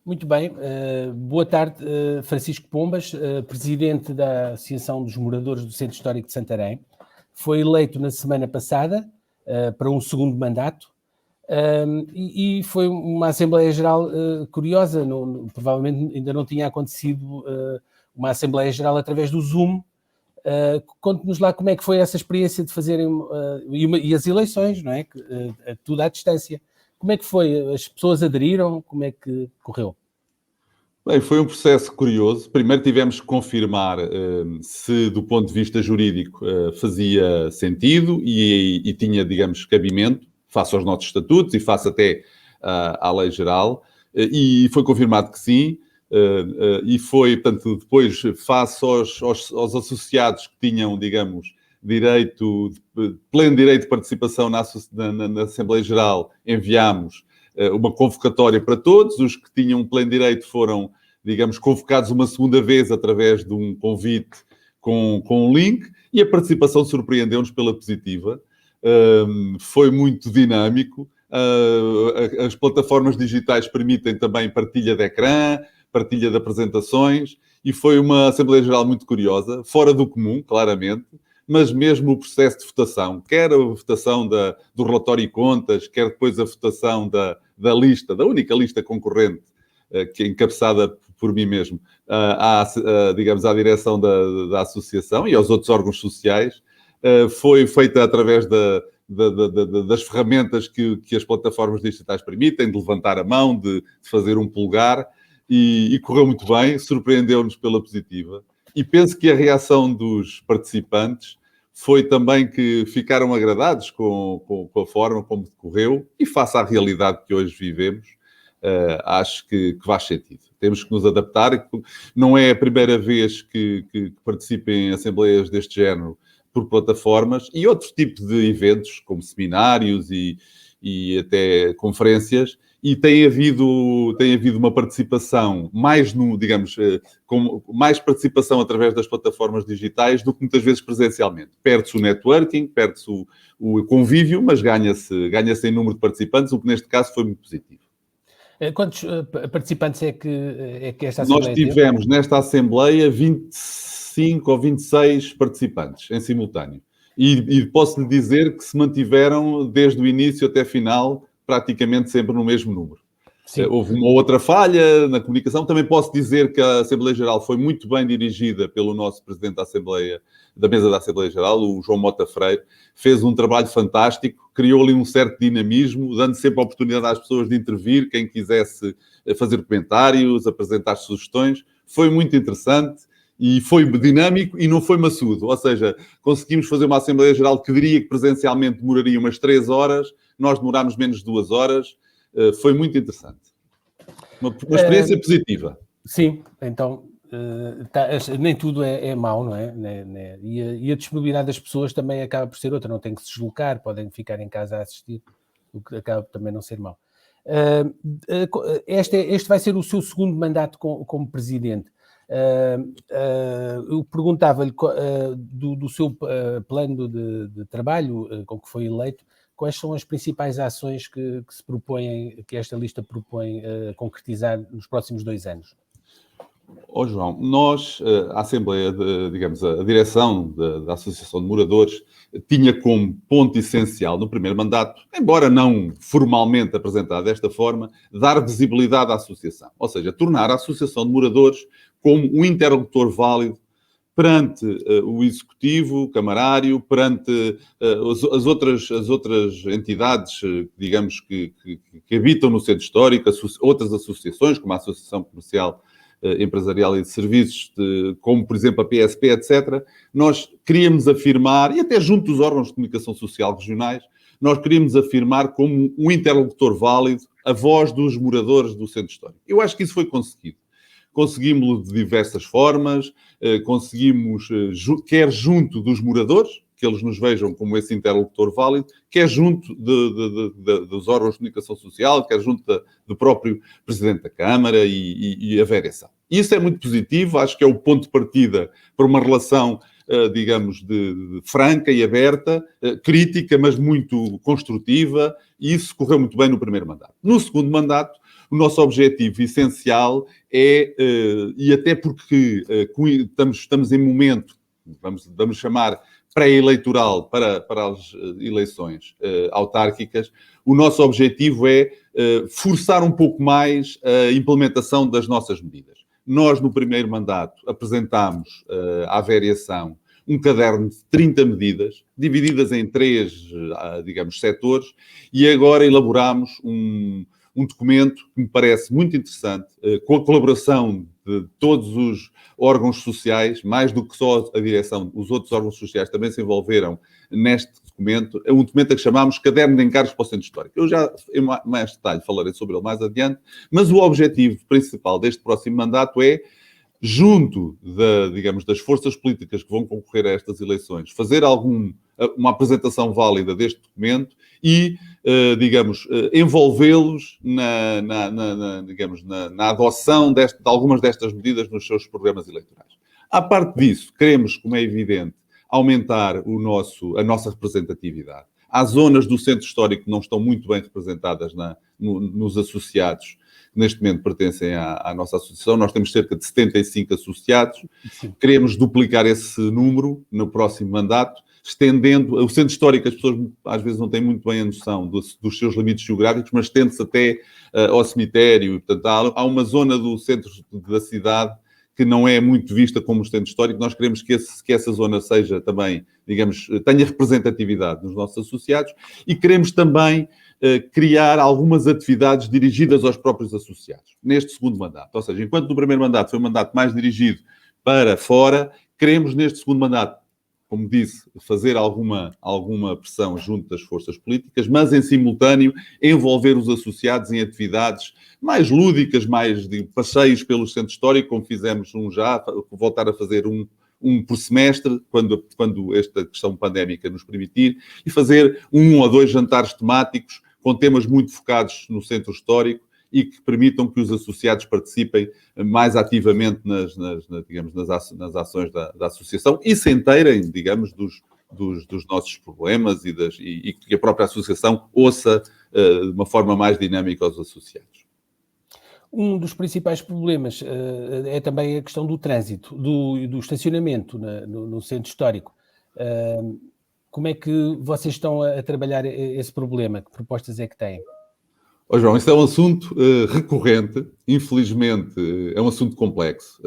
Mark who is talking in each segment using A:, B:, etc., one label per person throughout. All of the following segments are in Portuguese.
A: Muito bem. Boa tarde, Francisco Pombas, presidente da Associação dos Moradores do Centro Histórico de Santarém. Foi eleito na semana passada para um segundo mandato e foi uma Assembleia Geral curiosa. Provavelmente ainda não tinha acontecido uma Assembleia Geral através do Zoom. Conte-nos lá como é que foi essa experiência de fazerem e as eleições, não é? Tudo à distância. Como é que foi? As pessoas aderiram? Como é que correu?
B: Bem, foi um processo curioso. Primeiro tivemos que confirmar se, do ponto de vista jurídico, fazia sentido e tinha, digamos, cabimento, face aos nossos estatutos e face até à lei geral. E foi confirmado que sim. E foi, portanto, depois, face aos associados que tinham, digamos, pleno direito de participação na Assembleia Geral, enviámos uma convocatória para todos. Os que tinham pleno direito foram, digamos, convocados uma segunda vez através de um convite com um link, e a participação surpreendeu-nos pela positiva. Foi muito dinâmico. As plataformas digitais permitem também partilha de ecrã, partilha de apresentações, e foi uma Assembleia Geral muito curiosa, fora do comum, claramente, mas mesmo o processo de votação, quer a votação do relatório e contas, quer depois a votação da lista, da única lista concorrente, que é encabeçada por mim mesmo, digamos, à direção da associação e aos outros órgãos sociais, foi feita através das ferramentas que as plataformas digitais permitem, de levantar a mão, de fazer um polegar, e correu muito bem, surpreendeu-nos pela positiva. E penso que a reação dos participantes foi também que ficaram agradados com a forma como decorreu, e face à realidade que hoje vivemos, acho que faz sentido. Temos que nos adaptar. Não é a primeira vez que participo em assembleias deste género por plataformas e outro tipo de eventos, como seminários e até conferências, e tem havido uma participação mais mais participação através das plataformas digitais do que muitas vezes presencialmente. Perde-se o networking, perde-se o convívio, mas ganha-se em número de participantes, o que neste caso foi muito positivo.
A: Quantos participantes é que esta
B: Nós
A: Assembleia
B: tivemos nesta Assembleia 25 ou 26 participantes em simultâneo. E posso-lhe dizer que se mantiveram desde o início até final, praticamente sempre no mesmo número. Sim. Houve uma outra falha na comunicação. Também posso dizer que a Assembleia Geral foi muito bem dirigida pelo nosso Presidente da Mesa da Assembleia Geral, o João Mota Freire. Fez um trabalho fantástico, criou ali um certo dinamismo, dando sempre a oportunidade às pessoas de intervir, quem quisesse fazer comentários, apresentar sugestões. Foi muito interessante e foi dinâmico e não foi maçudo. Ou seja, conseguimos fazer uma Assembleia Geral que diria que presencialmente demoraria umas 3 horas, nós demorámos menos de 2 horas. Foi muito interessante. Uma experiência positiva.
A: Sim, então nem tudo é mau, não é? E a disponibilidade das pessoas também acaba por ser outra. Não tem que se deslocar, podem ficar em casa a assistir, o que acaba também não ser mau. Este vai ser o seu segundo mandato como presidente. Eu perguntava-lhe do seu plano de trabalho com que foi eleito, quais são as principais ações que que esta lista propõe concretizar nos próximos 2 anos?
B: João, nós, a Assembleia, digamos, a direção da Associação de Moradores, tinha como ponto essencial no primeiro mandato, embora não formalmente apresentado desta forma, dar visibilidade à associação. Ou seja, tornar a Associação de Moradores como um interlocutor válido perante o Executivo camarário, perante as outras entidades, digamos, que habitam no centro histórico, outras associações, como a Associação Comercial, Empresarial e de Serviços, como, por exemplo, a PSP, etc. Nós queríamos afirmar, e até junto dos órgãos de comunicação social regionais, nós queríamos afirmar como um interlocutor válido a voz dos moradores do centro histórico. Eu acho que isso foi conseguido. Conseguimos-lo de diversas formas, conseguimos, quer junto dos moradores, que eles nos vejam como esse interlocutor válido, quer junto dos órgãos de comunicação social, quer junto do próprio Presidente da Câmara e a vereação. Isso é muito positivo, acho que é o ponto de partida para uma relação, digamos, de franca e aberta, crítica, mas muito construtiva, e isso correu muito bem no primeiro mandato. No segundo mandato, o nosso objetivo essencial é, e até porque estamos em momento, vamos chamar pré-eleitoral para as eleições autárquicas, o nosso objetivo é forçar um pouco mais a implementação das nossas medidas. Nós, no primeiro mandato, apresentámos à variação um caderno de 30 medidas, divididas em 3, digamos, setores, e agora elaboramos um documento que me parece muito interessante, com a colaboração de todos os órgãos sociais, mais do que só a direção, os outros órgãos sociais também se envolveram neste documento. É um documento a que chamamos Caderno de Encargos para o Centro Histórico. Eu já, em mais detalhe, falarei sobre ele mais adiante, mas o objetivo principal deste próximo mandato é, junto das forças políticas que vão concorrer a estas eleições, fazer uma apresentação válida deste documento e, envolvê-los na adoção de algumas destas medidas nos seus programas eleitorais. À parte disso, queremos, como é evidente, aumentar a nossa representatividade. Há zonas do centro histórico que não estão muito bem representadas nos associados, que neste momento pertencem à nossa associação. Nós temos cerca de 75 associados. Sim. Queremos duplicar esse número no próximo mandato, estendendo... O centro histórico, as pessoas às vezes não têm muito bem a noção dos seus limites geográficos, mas estende-se até ao cemitério. Portanto, há uma zona do centro da cidade que não é muito vista como centro histórico. Nós queremos que essa zona seja também, tenha representatividade nos nossos associados, e queremos também criar algumas atividades dirigidas aos próprios associados, neste segundo mandato. Ou seja, enquanto no primeiro mandato foi um mandato mais dirigido para fora, queremos neste segundo mandato, como disse, fazer alguma pressão junto das forças políticas, mas em simultâneo envolver os associados em atividades mais lúdicas, mais de passeios pelo centro histórico, como fizemos voltar a fazer um por semestre, quando esta questão pandémica nos permitir, e fazer 1 ou 2 jantares temáticos com temas muito focados no centro histórico e que permitam que os associados participem mais ativamente nas ações da associação e se inteirem, dos nossos problemas e que a própria associação ouça de uma forma mais dinâmica os associados.
A: Um dos principais problemas é também a questão do trânsito, do estacionamento no centro histórico. Como é que vocês estão a trabalhar esse problema? Que propostas é que têm?
B: João, isso é um assunto recorrente, infelizmente é um assunto complexo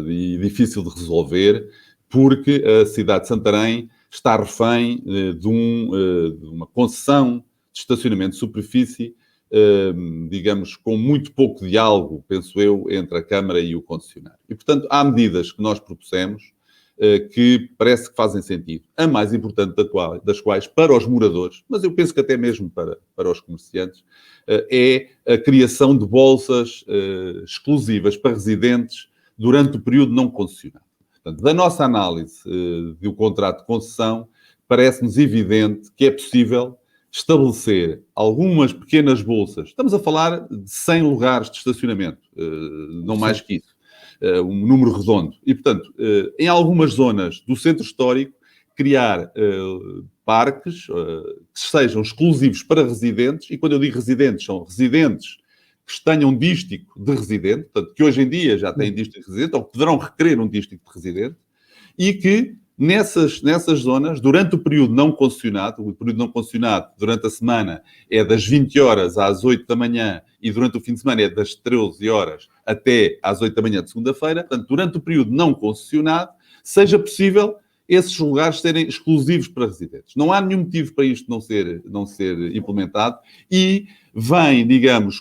B: e difícil de resolver, porque a cidade de Santarém está refém de uma concessão de estacionamento de superfície, com muito pouco diálogo, penso eu, entre a Câmara e o concessionário. E, portanto, há medidas que nós propusemos que parece que fazem sentido. A mais importante das quais, para os moradores, mas eu penso que até mesmo para os comerciantes, é a criação de bolsas exclusivas para residentes durante o período não concessionado. Portanto, da nossa análise do contrato de concessão, parece-nos evidente que é possível estabelecer algumas pequenas bolsas. Estamos a falar de 100 lugares de estacionamento, não mais que isso. Um número redondo. E, portanto, em algumas zonas do centro histórico, criar parques que sejam exclusivos para residentes, e quando eu digo residentes, são residentes que tenham dístico de residente, portanto, que hoje em dia já têm dístico de residente, ou que poderão requerer um dístico de residente, e que nessas zonas, durante o período não concessionado, o período não concessionado durante a semana é das 20 horas às 8 da manhã e durante o fim de semana é das 13 horas até às 8 da manhã de segunda-feira, portanto, durante o período não concessionado, seja possível esses lugares serem exclusivos para residentes. Não há nenhum motivo para isto não ser implementado e vem,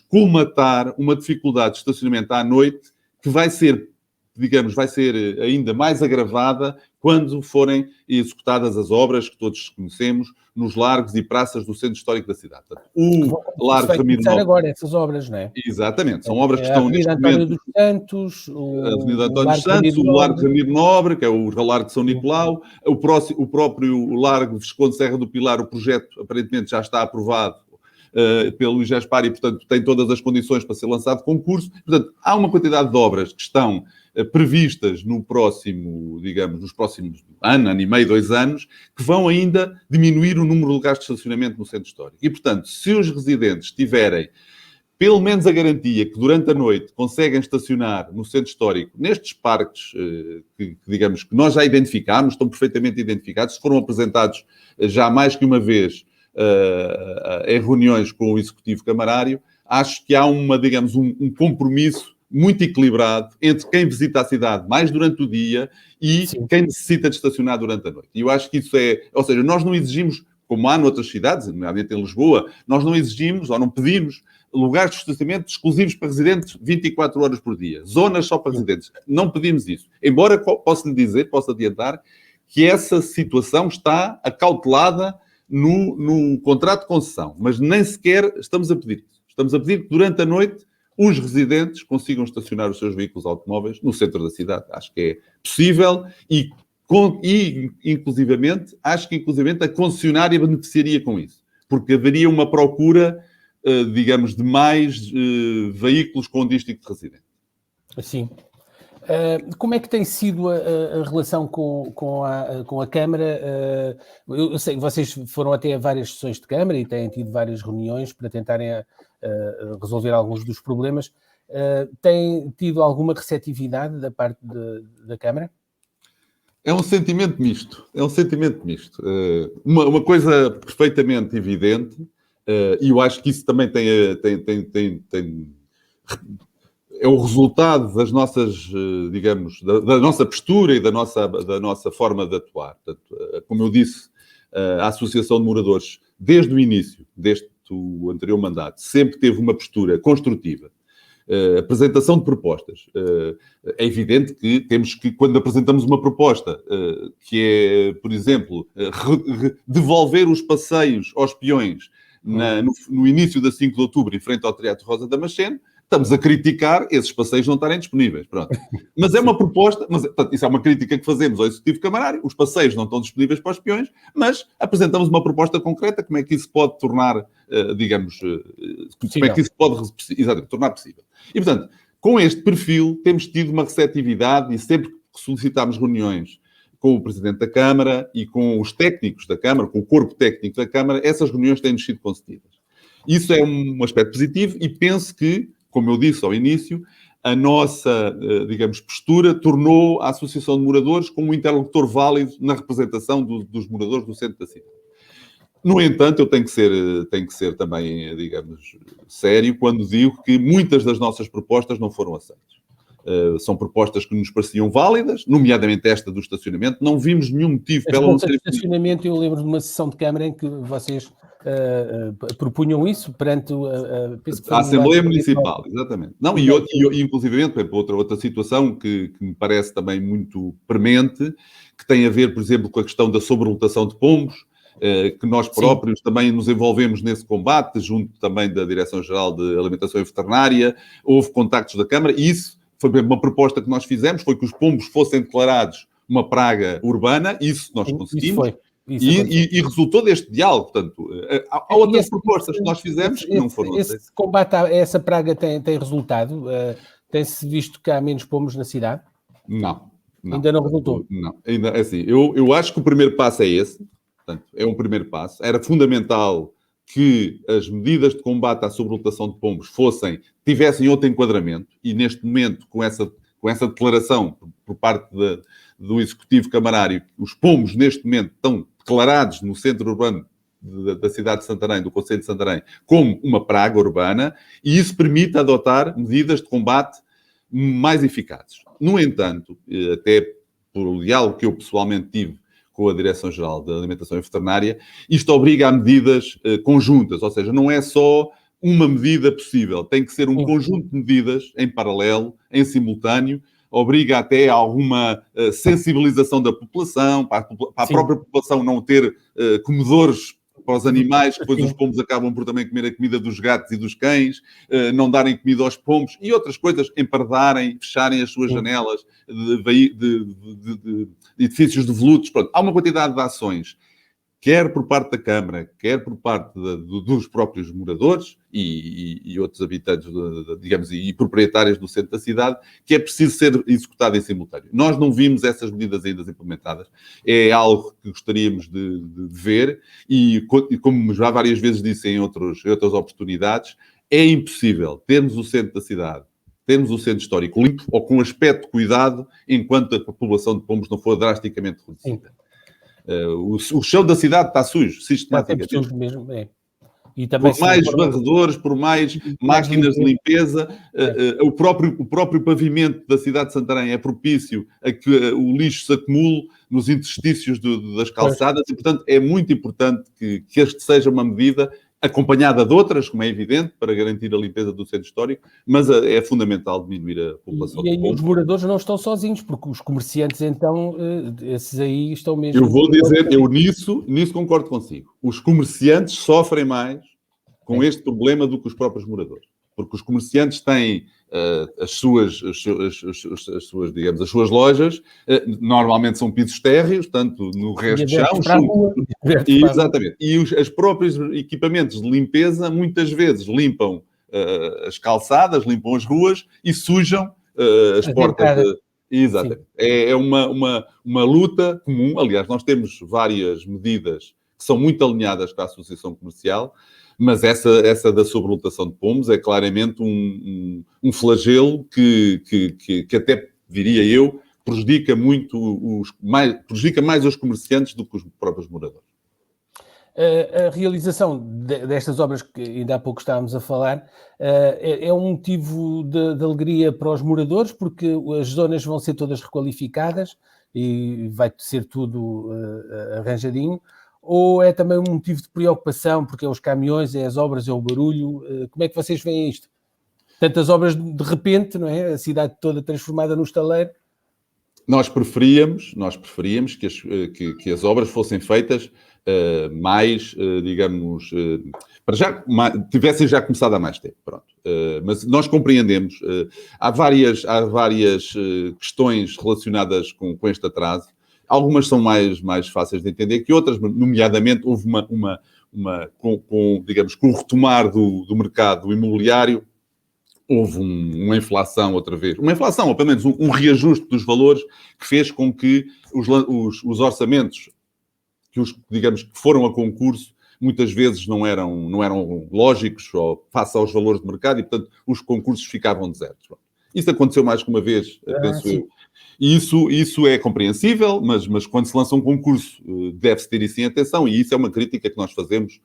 B: colmatar uma dificuldade de estacionamento à noite que vai ser ainda mais agravada quando forem executadas as obras que todos conhecemos nos largos e praças do centro histórico da cidade. O Largo Ramiro Nobre...
A: agora essas obras, não é?
B: Exatamente. São obras que estão neste momento...
A: A Avenida António dos Santos,
B: a Avenida António dos Santos, o Largo Ramiro Nobre, que é o Largo de São Nicolau, o próprio Largo Visconde Serra do Pilar, o projeto aparentemente já está aprovado pelo Luís Gaspar e, portanto, tem todas as condições para ser lançado concurso. Portanto, há uma quantidade de obras que estão previstas nos próximos ano e meio, 2 anos, que vão ainda diminuir o número de lugares de estacionamento no centro histórico. E, portanto, se os residentes tiverem pelo menos a garantia que durante a noite conseguem estacionar no centro histórico, nestes parques que digamos que nós já identificámos, estão perfeitamente identificados, foram apresentados já mais que uma vez em reuniões com o Executivo Camarário, acho que há digamos, um compromisso muito equilibrado entre quem visita a cidade mais durante o dia e
A: Sim.
B: quem necessita de estacionar durante a noite. E eu acho que isso ou seja, nós não exigimos, como há noutras cidades, nomeadamente em Lisboa, nós não exigimos ou não pedimos lugares de estacionamento exclusivos para residentes 24 horas por dia. Zonas só para residentes. Não pedimos isso. Embora posso lhe dizer, posso adiantar, que essa situação está acautelada no contrato de concessão. Mas nem sequer estamos a pedir isso. Estamos a pedir que durante a noite os residentes consigam estacionar os seus veículos automóveis no centro da cidade. Acho que é possível e inclusivamente, acho que inclusivamente a concessionária beneficiaria com isso. Porque haveria uma procura, digamos, de mais veículos com dístico de residente.
A: Sim. Como é que tem sido a relação com a Câmara? Eu sei que vocês foram até a várias sessões de Câmara e têm tido várias reuniões para tentarem resolver alguns dos problemas. Tem tido alguma receptividade da parte da Câmara?
B: É um sentimento misto. É um sentimento misto. Uma coisa perfeitamente evidente, e eu acho que isso também é o resultado das nossas, digamos, da nossa postura e da nossa forma de atuar. Portanto, como eu disse, a Associação de Moradores, desde o início, desde o anterior mandato, sempre teve uma postura construtiva. Apresentação de propostas. É evidente que temos que, quando apresentamos uma proposta, que é, por exemplo, devolver os passeios aos peões no início da 5 de outubro, em frente ao Teatro Rosa Damasceno, estamos a criticar esses passeios não estarem disponíveis. Pronto. Mas é uma proposta, portanto, isso é uma crítica que fazemos ao Executivo Camarário, os passeios não estão disponíveis para os peões, mas apresentamos uma proposta concreta, como é que isso pode tornar, digamos, como é que isso pode tornar possível. E, portanto, com este perfil, temos tido uma receptividade e sempre que solicitámos reuniões com o Presidente da Câmara e com os técnicos da Câmara, com o corpo técnico da Câmara, essas reuniões têm-nos sido concedidas. Isso é um aspecto positivo e penso que, como eu disse ao início, a nossa, digamos, postura tornou a Associação de Moradores como um interlocutor válido na representação dos moradores do centro da cidade. No entanto, eu tenho que ser também, digamos, sério quando digo que muitas das nossas propostas não foram aceitas. São propostas que nos pareciam válidas, nomeadamente esta do estacionamento. Não vimos nenhum motivo
A: para ela não ter... estacionamento, eu lembro de uma sessão de Câmara em que vocês propunham isso perante
B: a Assembleia Municipal, exatamente. Não, e inclusivamente, outra situação que me parece também muito premente, que tem a ver, por exemplo, com a questão da sobrelotação de pombos, que nós próprios também nos envolvemos nesse combate, junto também da Direção-Geral de Alimentação e Veterinária, houve contactos da Câmara, e isso foi uma proposta que nós fizemos, foi que os pombos fossem declarados uma praga urbana, isso nós conseguimos. E resultou deste diálogo. Portanto, há outras propostas que nós fizemos que não foram aceitas.
A: Esse combate a essa praga tem resultado? Tem-se visto que há menos pombos na cidade?
B: Não.
A: Ainda não resultou?
B: Não. Ainda, assim, eu acho que o primeiro passo é esse. Portanto, é um primeiro passo. Era fundamental que as medidas de combate à sobrelotação de pombos tivessem outro enquadramento e, neste momento, com essa declaração por parte do Executivo Camarário, os pombos, neste momento, estão declarados no centro urbano da cidade de Santarém, do Concelho de Santarém, como uma praga urbana, e isso permite adotar medidas de combate mais eficazes. No entanto, até por o diálogo que eu pessoalmente tive com a Direção-Geral de Alimentação e Veterinária, isto obriga a medidas conjuntas, ou seja, não é só uma medida possível, tem que ser um conjunto de medidas em paralelo, em simultâneo, obriga até a alguma sensibilização da população, para a própria população não ter comedores para os animais, que depois os pombos acabam por também comer a comida dos gatos e dos cães, não darem comida aos pombos e outras coisas, emparedarem, fecharem as suas janelas de edifícios devolutos. Pronto, há uma quantidade de ações, quer por parte da Câmara, quer por parte dos próprios moradores e outros habitantes, digamos, e proprietários do centro da cidade, que é preciso ser executado em simultâneo. Nós não vimos essas medidas ainda implementadas. É algo que gostaríamos de ver e, como já várias vezes disse em outras oportunidades, É impossível termos o centro da cidade, termos o centro histórico limpo ou com aspecto de cuidado enquanto a população de Pombos não for drasticamente reduzida. O chão da cidade está sujo, sistematicamente.
A: Está sujo mesmo, E também,
B: por mais varredores, por mais máquinas de limpeza, o próprio pavimento da cidade de Santarém é propício a que o lixo se acumule nos interstícios das calçadas e, portanto, é muito importante que este seja uma medida acompanhada de outras, como é evidente, para garantir a limpeza do centro histórico, mas é fundamental diminuir a população.
A: E aí os moradores não estão sozinhos, porque os comerciantes, então, esses aí estão mesmo...
B: Eu vou dizer, nisso concordo consigo. Os comerciantes sofrem mais com este problema do que os próprios moradores. Porque os comerciantes têm as suas lojas, normalmente são pisos térreos, tanto no resto de chão. Exatamente. E os próprios equipamentos de limpeza muitas vezes limpam as calçadas, limpam as ruas e sujam as portas. Exatamente. É uma luta comum. Aliás, nós temos várias medidas que são muito alinhadas com a Associação Comercial, mas essa da sobrelotação de pombos é claramente um flagelo que até, diria eu, prejudica mais os comerciantes do que os próprios moradores.
A: A realização destas obras que ainda há pouco estávamos a falar é um motivo de alegria para os moradores, porque as zonas vão ser todas requalificadas e vai ser tudo arranjadinho, ou é também um motivo de preocupação, porque é os caminhões, é as obras, é o barulho? Como é que vocês veem isto? Tantas obras de repente, não é? A cidade toda transformada num estaleiro.
B: Nós preferíamos que as obras fossem feitas mais, digamos, para já tivessem já começado há mais tempo. Pronto. Mas nós compreendemos. Há várias questões relacionadas com este atraso. Algumas são mais fáceis de entender que outras, nomeadamente houve com o retomar do mercado imobiliário, houve uma inflação outra vez. Uma inflação, ou pelo menos um reajuste dos valores que fez com que os orçamentos que foram a concurso muitas vezes não eram lógicos ou face aos valores de mercado e, portanto, os concursos ficavam desertos. Isso aconteceu mais que uma vez, penso eu. E isso é compreensível, mas quando se lança um concurso deve-se ter isso em atenção e isso é uma crítica que nós fazemos,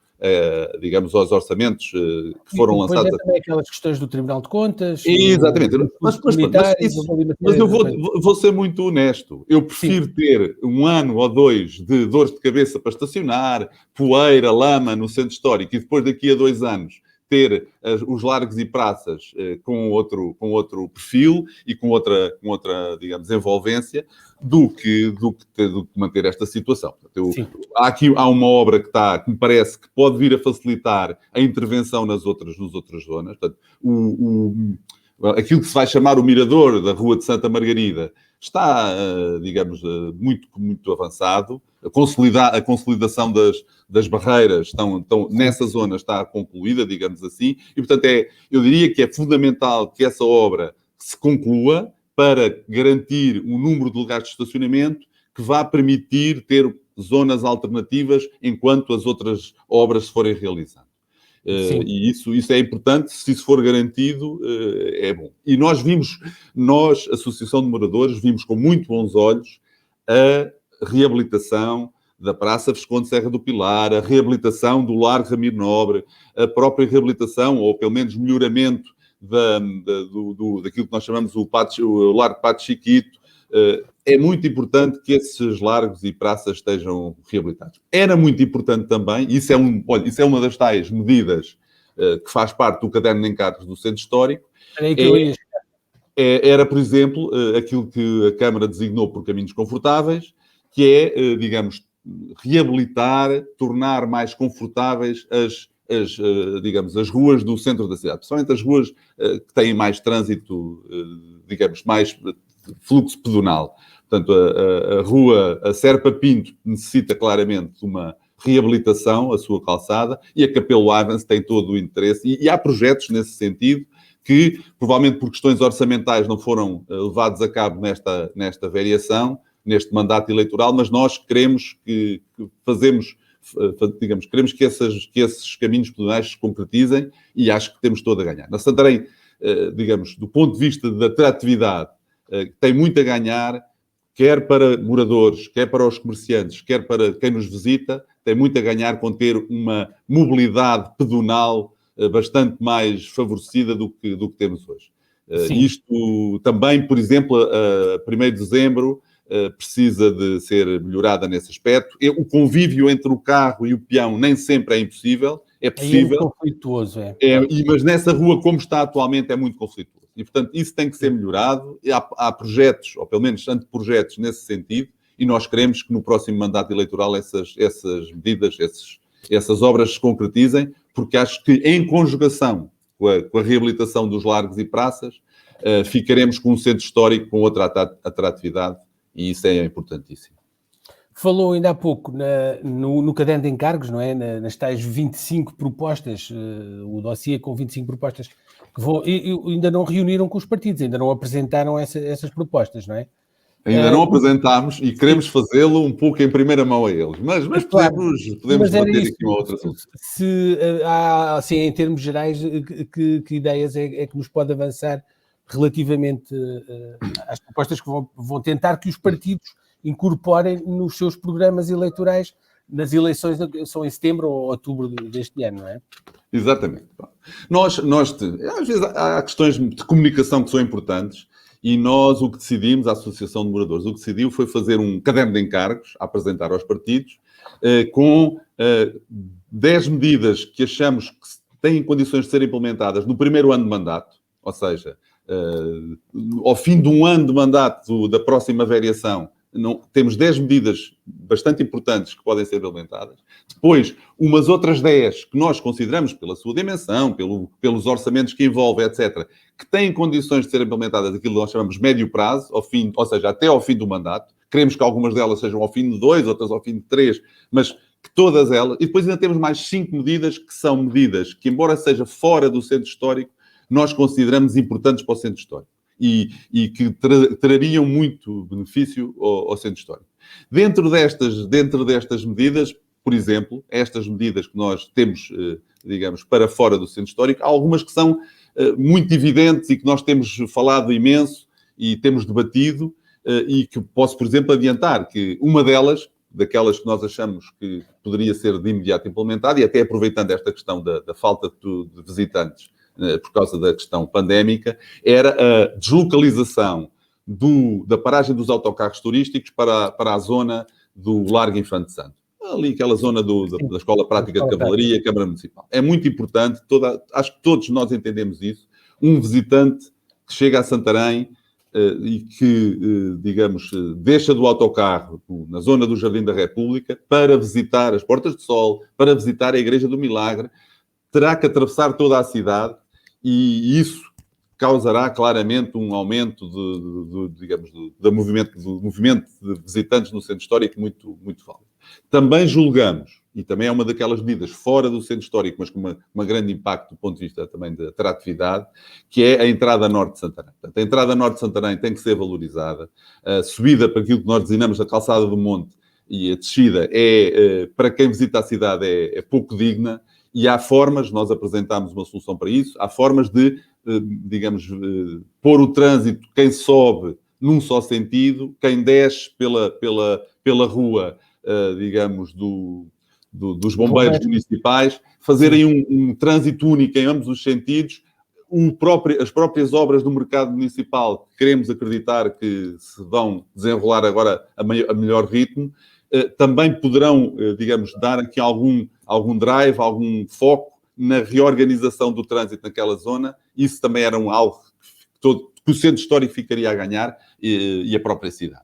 B: digamos, aos orçamentos que foram lançados.
A: Depois também aquelas questões do Tribunal de Contas.
B: Exatamente. Mas eu vou ser muito honesto. Eu prefiro ter 1 ano ou 2 de dores de cabeça para estacionar, poeira, lama no centro histórico e depois daqui a 2 anos ter os largos e praças com outro perfil e com outra, digamos, envolvência do que manter esta situação. Há uma obra que me parece que pode vir a facilitar a intervenção nas outras zonas. Portanto, aquilo que se vai chamar o mirador da Rua de Santa Margarida está, digamos, muito avançado. A consolidação das barreiras nessa zona está concluída, digamos assim. E, portanto, eu diria que é fundamental que essa obra se conclua para garantir um número de lugares de estacionamento que vá permitir ter zonas alternativas enquanto as outras obras se forem realizando. E isso é importante, se isso for garantido, é bom. E nós, Associação de Moradores, vimos com muito bons olhos a reabilitação da Praça Visconde Serra do Pilar, a reabilitação do Largo Ramiro Nobre, a própria reabilitação, ou pelo menos melhoramento daquilo que nós chamamos o Largo Pato Chiquito. É muito importante que esses largos e praças estejam reabilitados. Era muito importante também, isso é uma das tais medidas que faz parte do caderno de encargos do Centro Histórico. Era, por exemplo, aquilo que a Câmara designou por caminhos confortáveis, que é, digamos, reabilitar, tornar mais confortáveis as ruas do centro da cidade, principalmente as ruas que têm mais trânsito, digamos, mais fluxo pedonal. Portanto, a Serpa Pinto necessita claramente de uma reabilitação, a sua calçada, e a Capelo Avance tem todo o interesse, e há projetos nesse sentido que, provavelmente por questões orçamentais, não foram levados a cabo nesta variação, neste mandato eleitoral, mas nós queremos que digamos, queremos que esses caminhos pedonais se concretizem e acho que temos todo a ganhar. Na Santarém, digamos, do ponto de vista da atratividade, tem muito a ganhar, quer para moradores, quer para os comerciantes, quer para quem nos visita, tem muito a ganhar com ter uma mobilidade pedonal bastante mais favorecida do que temos hoje. Isto também, por exemplo, a 1º de dezembro precisa de ser melhorada nesse aspecto. O convívio entre o carro e o peão nem sempre é impossível. É possível.
A: É conflituoso,
B: mas nessa rua, como está atualmente, é muito conflituoso. E, portanto, isso tem que ser melhorado. Há projetos, ou pelo menos anteprojetos nesse sentido, e nós queremos que no próximo mandato eleitoral essas medidas, essas obras se concretizem, porque acho que em conjugação com a reabilitação dos largos e praças, ficaremos com um centro histórico com outra atratividade, e isso é importantíssimo.
A: Falou ainda há pouco no caderno de encargos, não é? Nas tais 25 propostas, o dossiê com 25 propostas, que ainda não reuniram com os partidos, ainda não apresentaram essas propostas, não é?
B: Ainda não apresentámos e queremos fazê-lo um pouco em primeira mão a eles, mas
A: claro,
B: podemos debater aqui uma outra assunto.
A: Se há, assim, em termos gerais, que ideias é que nos pode avançar relativamente às propostas que vão tentar que os partidos incorporem nos seus programas eleitorais nas eleições que são em setembro ou outubro deste ano, não é?
B: Exatamente. Às vezes há questões de comunicação que são importantes e nós o que decidimos, a Associação de Moradores, o que decidiu foi fazer um caderno de encargos a apresentar aos partidos com 10 medidas que achamos que têm condições de ser implementadas no primeiro ano de mandato, ou seja, ao fim de um ano de mandato da próxima variação, temos 10 medidas bastante importantes que podem ser implementadas. Depois, umas outras 10 que nós consideramos, pela sua dimensão, pelos orçamentos que envolve, etc., que têm condições de ser implementadas aquilo que nós chamamos médio prazo, ou seja, até ao fim do mandato. Queremos que algumas delas sejam ao fim de 2, outras ao fim de 3, mas que todas elas... E depois ainda temos mais 5 medidas que são medidas que, embora seja fora do centro histórico, nós consideramos importantes para o centro histórico. E que trariam muito benefício ao centro histórico. Dentro destas medidas, por exemplo, estas medidas que nós temos, digamos, para fora do centro histórico, há algumas que são muito evidentes e que nós temos falado imenso e temos debatido e que posso, por exemplo, adiantar que uma delas, daquelas que nós achamos que poderia ser de imediato implementada, e até aproveitando esta questão da falta de visitantes, por causa da questão pandémica, era a deslocalização da paragem dos autocarros turísticos para a zona do Largo Infante Santo. Ali, aquela zona da Escola Prática de Cavalaria, Câmara Municipal. É muito importante, acho que todos nós entendemos isso. Um visitante que chega a Santarém e que, digamos, deixa do autocarro na zona do Jardim da República para visitar as Portas do Sol, para visitar a Igreja do Milagre, terá que atravessar toda a cidade. E isso causará claramente um aumento do movimento de visitantes no centro histórico muito, muito válido. Também julgamos, e também é uma daquelas medidas fora do centro histórico, mas com um grande impacto do ponto de vista também da atratividade, que é a entrada norte de Santarém. Portanto, a entrada norte de Santarém tem que ser valorizada. A subida para aquilo que nós designamos a Calçada do Monte e a descida para quem visita a cidade, é pouco digna. E há formas, nós apresentámos uma solução para isso, há formas de, digamos, pôr o trânsito, quem sobe num só sentido, quem desce pela rua, digamos, dos bombeiros municipais, fazerem um trânsito único em ambos os sentidos. As próprias obras do mercado municipal, queremos acreditar que se vão desenrolar agora a melhor ritmo, também poderão, digamos, dar aqui algum drive, algum foco na reorganização do trânsito naquela zona. Isso também era algo que o centro histórico ficaria a ganhar e a própria cidade.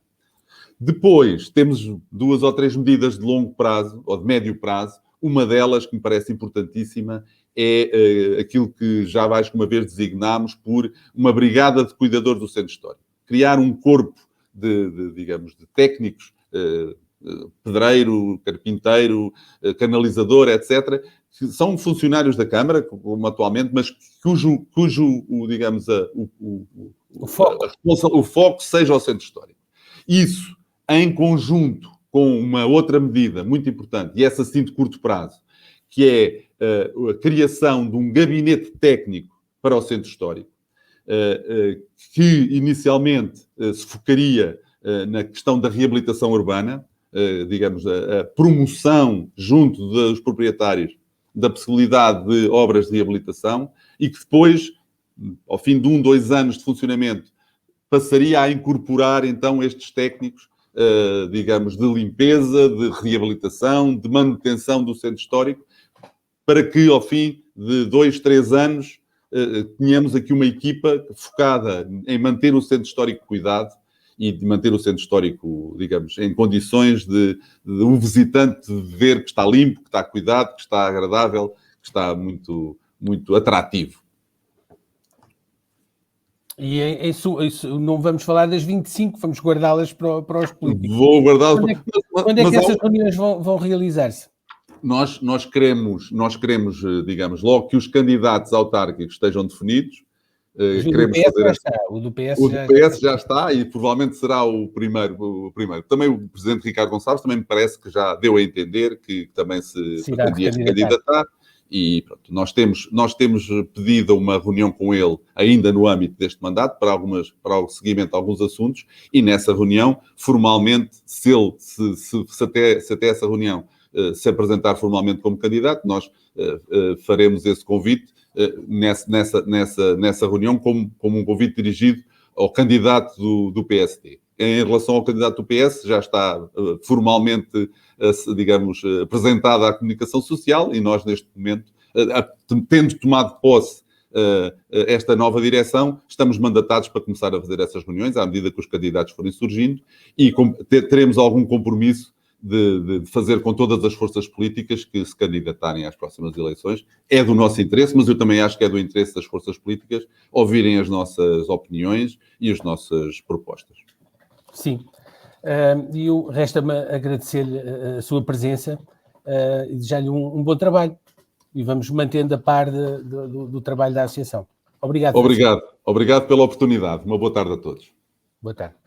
B: Depois, temos 2 ou 3 medidas de longo prazo, ou de médio prazo. Uma delas, que me parece importantíssima, é aquilo que já mais que uma vez designámos por uma brigada de cuidadores do centro histórico. Criar um corpo digamos, de técnicos, pedreiro, carpinteiro, canalizador, etc., que são funcionários da Câmara, como atualmente, mas cujo digamos, o foco seja o centro histórico. Isso, em conjunto com uma outra medida muito importante, e essa sim de curto prazo, que é a criação de um gabinete técnico para o centro histórico, que inicialmente se focaria na questão da reabilitação urbana, digamos, a promoção junto dos proprietários da possibilidade de obras de reabilitação e que depois, ao fim de 2 anos de funcionamento, passaria a incorporar então estes técnicos, digamos, de limpeza, de reabilitação, de manutenção do centro histórico, para que ao fim de 2, 3 anos tenhamos aqui uma equipa focada em manter o centro histórico cuidado e de manter o centro histórico, digamos, em condições de um visitante ver que está limpo, que está cuidado, que está agradável, que está muito, muito atrativo.
A: E não vamos falar das 25, vamos guardá-las para os políticos.
B: Vou guardá-las.
A: Quando é que essas reuniões vão realizar-se?
B: Nós queremos, digamos, logo que os candidatos autárquicos estejam definidos.
A: O do PS
B: já está e provavelmente será o primeiro. Também o Presidente Ricardo Gonçalves também me parece que já deu a entender que também se pretendia candidatar. E pronto, nós temos pedido uma reunião com ele ainda no âmbito deste mandato para o seguimento de alguns assuntos e nessa reunião, formalmente, se até essa reunião se apresentar formalmente como candidato, nós faremos esse convite nessa reunião como um convite dirigido ao candidato do PSD. Em relação ao candidato do PS, já está formalmente, digamos, apresentada à comunicação social e nós, neste momento, tendo tomado posse esta nova direção, estamos mandatados para começar a fazer essas reuniões à medida que os candidatos forem surgindo e teremos algum compromisso de fazer com todas as forças políticas que se candidatarem às próximas eleições. É do nosso interesse, mas eu também acho que é do interesse das forças políticas ouvirem as nossas opiniões e as nossas propostas.
A: Sim. E resta-me agradecer-lhe a sua presença e desejar-lhe um bom trabalho. E vamos mantendo a par do trabalho da Associação. Obrigado.
B: Obrigado pela oportunidade. Uma boa tarde a todos.
A: Boa tarde.